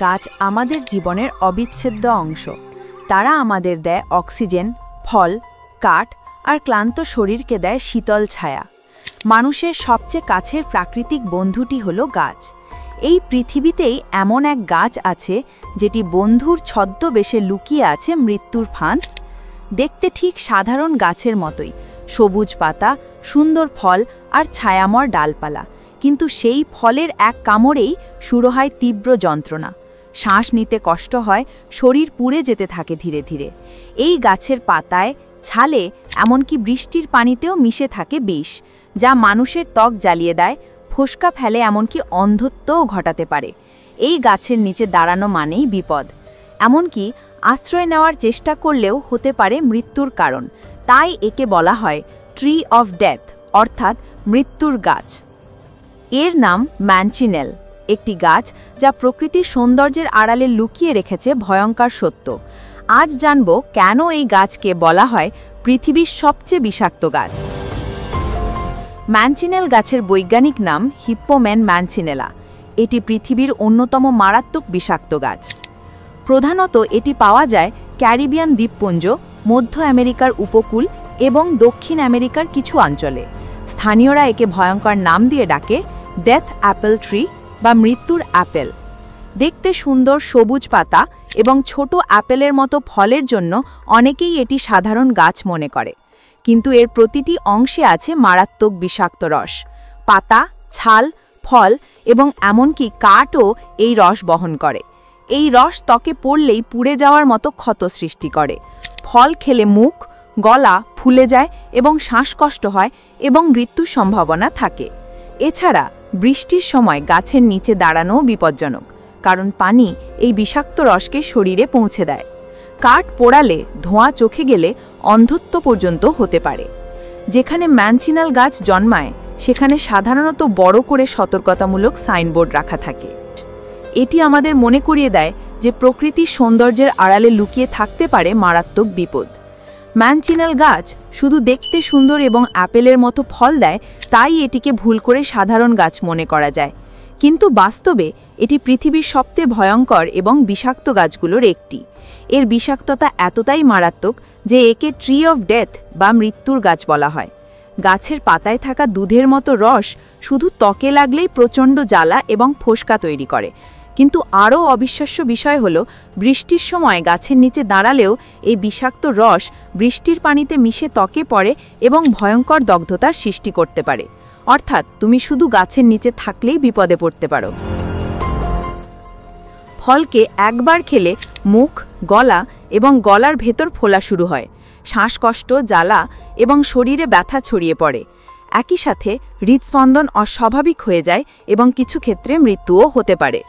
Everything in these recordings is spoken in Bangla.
গাছ আমাদের জীবনের অবিচ্ছেদ্য অংশ। তারা আমাদের দেয় অক্সিজেন, ফল, কাঠ আর ক্লান্ত শরীরকে দেয় শীতল ছায়া। মানুষের সবচেয়ে কাছের প্রাকৃতিক বন্ধুটি হলো গাছ। এই পৃথিবীতেই এমন এক গাছ আছে যেটি বন্ধুর ছদ্মবেশে লুকিয়ে আছে মৃত্যুর ফাঁদ। দেখতে ঠিক সাধারণ গাছের মতোই, সবুজ পাতা, সুন্দর ফল আর ছায়াময় ডালপালা, কিন্তু সেই ফলের এক কামড়েই শুরু হয় তীব্র যন্ত্রণা। শ্বাস নিতে কষ্ট হয়, শরীর পুড়ে যেতে থাকে ধীরে ধীরে। এই গাছের পাতায়, ছালে, এমনকি বৃষ্টির পানিতেও মিশে থাকে বিষ, যা মানুষের ত্বক জ্বালিয়ে দেয়, ফোস্কা ফেলে, এমনকি অন্ধত্বও ঘটাতে পারে। এই গাছের নিচে দাঁড়ানো মানেই বিপদ। এমনকি আশ্রয় নেওয়ার চেষ্টা করলেও হতে পারে মৃত্যুর কারণ। তাই একে বলা হয় ট্রি অফ ডেথ, অর্থাৎ মৃত্যুর গাছ। এর নাম ম্যানচিনেল, একটি গাছ যা প্রকৃতির সৌন্দর্যের আড়ালে লুকিয়ে রেখেছে ভয়ঙ্কর সত্য। আজ জানব কেন এই গাছকে বলা হয় পৃথিবীর সবচেয়ে বিষাক্ত গাছ। ম্যানচিনেল গাছের বৈজ্ঞানিক নাম হিপ্পোমেন ম্যানচিনেলা। এটি পৃথিবীর অন্যতম মারাত্মক বিষাক্ত গাছ। প্রধানত এটি পাওয়া যায় ক্যারিবিয়ান দ্বীপপুঞ্জ, মধ্য আমেরিকার উপকূল এবং দক্ষিণ আমেরিকার কিছু অঞ্চলে। স্থানীয়রা একে ভয়ঙ্কর নাম দিয়ে ডাকে ডেথ অ্যাপেল ট্রি বা মৃত্যুর অ্যাপেল। দেখতে সুন্দর সবুজ পাতা এবং ছোট অ্যাপেলের মতো ফলের জন্য অনেকেই এটি সাধারণ গাছ মনে করে, কিন্তু এর প্রতিটি অংশে আছে মারাত্মক বিষাক্ত রস। পাতা, ছাল, ফল এবং এমনকি কাঠও এই রস বহন করে। এই রস ত্বকে পড়লেই পুড়ে যাওয়ার মতো ক্ষত সৃষ্টি করে। ফল খেলে মুখ, গলা ফুলে যায় এবং শ্বাসকষ্ট হয় এবং মৃত্যুর সম্ভাবনা থাকে। এছাড়া বৃষ্টির সময় গাছের নিচে দাঁড়ানোও বিপজ্জনক, কারণ পানি এই বিষাক্ত রসকে শরীরে পৌঁছে দেয়। কাঠ পোড়ালে, ধোঁয়া চোখে গেলে অন্ধত্ব পর্যন্ত হতে পারে। যেখানে ম্যানচিনেল গাছ জন্মায় সেখানে সাধারণত বড় করে সতর্কতামূলক সাইনবোর্ড রাখা থাকে। এটি আমাদের মনে করিয়ে দেয় যে প্রকৃতির সৌন্দর্যের আড়ালে লুকিয়ে থাকতে পারে মারাত্মক বিপদ। ম্যানচিনেল গাছ শুধু দেখতে সুন্দর এবং অ্যাপেলের মতো ফল দেয়, তাই এটিকে ভুল করে সাধারণ গাছ মনে করা যায়। কিন্তু বাস্তবে এটি পৃথিবীর সবচেয়ে ভয়ঙ্কর এবং বিষাক্ত গাছগুলোর একটি। এর বিষাক্ততা এতটাই মারাত্মক যে একে ট্রি অফ ডেথ বা মৃত্যুর গাছ বলা হয়। গাছের পাতায় থাকা দুধের মতো রস শুধু ত্বকে লাগলেই প্রচণ্ড জ্বালা এবং ফোস্কা তৈরি করে। কিন্তু আরও অবিশ্বাস্য বিষয় হলো, বৃষ্টির সময় গাছের নিচে দাঁড়ালেও এই বিষাক্ত রস বৃষ্টির পানিতে মিশে ত্বকে পড়ে এবং ভয়ঙ্কর দগ্ধতার সৃষ্টি করতে পারে। অর্থাৎ তুমি শুধু গাছের নিচে থাকলেই বিপদে পড়তে পারো। ফলকে একবার খেলে মুখ, গলা এবং গলার ভেতর ফোলা শুরু হয়, শ্বাসকষ্ট, জ্বালা এবং শরীরে ব্যথা ছড়িয়ে পড়ে। একই সাথে হৃদস্পন্দন অস্বাভাবিক হয়ে যায় এবং কিছু ক্ষেত্রে মৃত্যুও হতে পারে।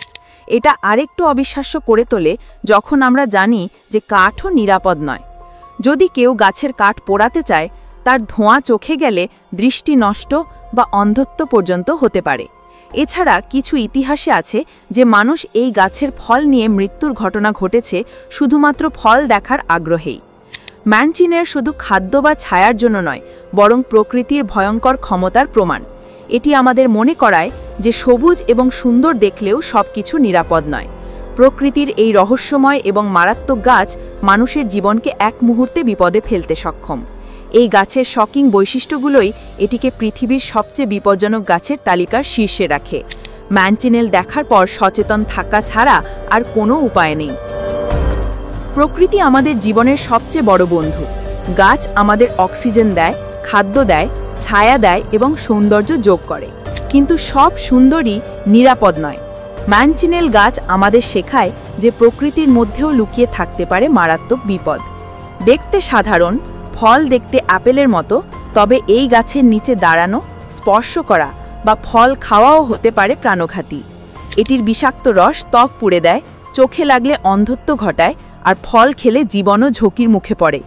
এটা আরেকটু অবিশ্বাস্য করে তোলে যখন আমরা জানি যে কাঠও নিরাপদ নয়। যদি কেউ গাছের কাঠ পোড়াতে চায়, তার ধোঁয়া চোখে গেলে দৃষ্টি নষ্ট বা অন্ধত্ব পর্যন্ত হতে পারে। এছাড়া কিছু ইতিহাসে আছে যে মানুষ এই গাছের ফল নিয়ে মৃত্যুর ঘটনা ঘটেছে শুধুমাত্র ফল দেখার আগ্রহেই। ম্যানচিনেল শুধু খাদ্য বা ছায়ার জন্য নয়, বরং প্রকৃতির ভয়ঙ্কর ক্ষমতার প্রমাণ। এটি আমাদের মনে করায় যে সবুজ এবং সুন্দর দেখলেও সবকিছু নিরাপদ নয়। প্রকৃতির এই রহস্যময় এবং মারাত্মক গাছ মানুষের জীবনকে এক মুহূর্তে বিপদে ফেলতে সক্ষম। এই গাছের শকিং বৈশিষ্ট্যগুলোই এটিকে পৃথিবীর সবচেয়ে বিপজ্জনক গাছের তালিকার শীর্ষে রাখে। ম্যানচিনেল দেখার পর সচেতন থাকা ছাড়া আর কোনো উপায় নেই। প্রকৃতি আমাদের জীবনের সবচেয়ে বড় বন্ধু। গাছ আমাদের অক্সিজেন দেয়, খাদ্য দেয়, ছায়া দেয় এবং সৌন্দর্য যোগ করে, কিন্তু সব সুন্দরই নিরাপদ নয়। ম্যানচিনেল গাছ আমাদের শেখায় যে প্রকৃতির মধ্যেও লুকিয়ে থাকতে পারে মারাত্মক বিপদ। দেখতে সাধারণ, ফল দেখতে আপেলের মতো, তবে এই গাছের নিচে দাঁড়ানো, স্পর্শ করা বা ফল খাওয়াও হতে পারে প্রাণঘাতী। এটির বিষাক্ত রস ত্বক পুড়ে দেয়, চোখে লাগলে অন্ধত্ব ঘটায় আর ফল খেলে জীবনও ঝুঁকির মুখে পড়ে।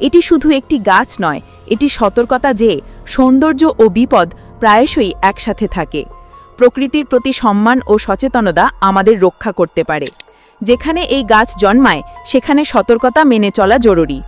এটি শুধু একটি গাছ নয়, এটি সতর্কতা যে সৌন্দর্য ও বিপদ প্রায়শই একসাথে থাকে। প্রকৃতির প্রতি সম্মান ও সচেতনতা আমাদের রক্ষা করতে পারে। যেখানে এই গাছ জন্মায় সেখানে সতর্কতা মেনে চলা জরুরি।